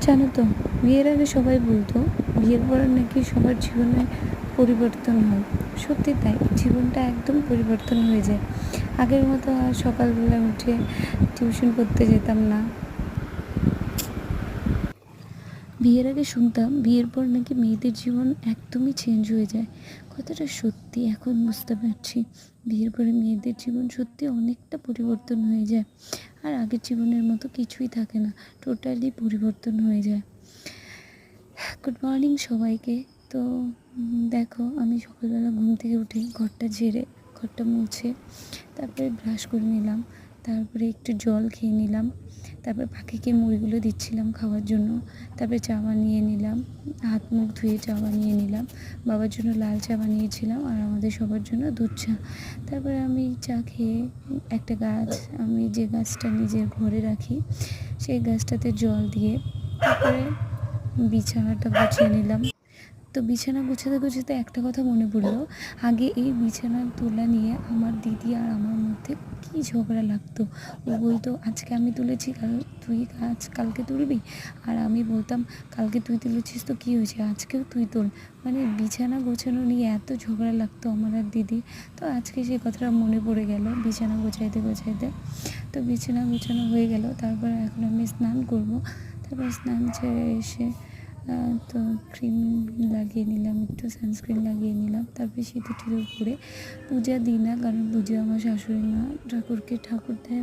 জানো তো, বিয়ের আগে সবাই বলতো বিয়ের পরে নাকি সবার জীবনে পরিবর্তন হয়। সত্যি তাই, জীবনটা একদম পরিবর্তন হয়ে যায়। আগের মতো আর সকালবেলা উঠে টিউশন করতে যেতাম না। বিয়ের আগে শুনতাম বিয়ের পর নাকি মেয়েদের জীবন একদমই চেঞ্জ হয়ে যায়। কথাটা সত্যি এখন বুঝতে পারছি। বিয়ের পরে মেয়েদের জীবন সত্যি অনেকটা পরিবর্তন হয়ে যায়। আর আগের জীবনের মতো কিছুই থাকে না, টোটালি পরিবর্তন হয়ে যায়। গুড মর্নিং সবাইকে। তো দেখো, আমি সকালবেলা ঘুম থেকে উঠে ঘরটা ঝেড়ে, ঘরটা মুছে, তারপরে ব্রাশ করে নিলাম, তারপরে একটু জল খেয়ে নিলাম, তারপরে পাখিকে মুড়িগুলো দিচ্ছিলাম খাওয়ার জন্য, তারপরে চা বানিয়ে নিলাম, হাত মুখ ধুয়ে চা বানিয়ে নিলাম, বাবার জন্য লাল চা বানিয়েছিলাম আর আমাদের সবার জন্য দুধ চা। তারপরে আমি চা খেয়ে একটা গাছ, আমি যে গাছটা নিজের ঘরে রাখি সেই গাছটাতে জল দিয়ে তারপরে বিছানাটা গুছিয়ে নিলাম। তো বিছানা গুছাতে গুছাতে একটা কথা মনে পড়লো, আগে এই বিছানার তোলা নিয়ে আমার দিদি আর আমার মধ্যে কী ঝগড়া লাগতো। ও বলতো আজকে আমি তুলেছি, তুই কালকে তুলবি, আর আমি বলতাম কালকে তুই তুলেছিস তো কী হয়েছে, আজকেও তুই তোল। মানে বিছানা গোছানো নিয়ে এত ঝগড়া লাগতো আমার আর দিদি। তো আজকে সেই কথাটা মনে পড়ে গেল বিছানা গোছাইতে গোছাইতে। তো বিছানা গোছানো হয়ে গেল, তারপর এখন আমি স্নান করব। তারপর স্নান ছেড়ে এসে তো ক্রিম লাগিয়ে নিলাম, একটু সানস্ক্রিন লাগিয়ে নিলাম, তারপরে সিঁদুর টিঁদুর করে পূজা দিই না, কারণ পুজো আমার শাশুড়ি মা ঠাকুর দেয়।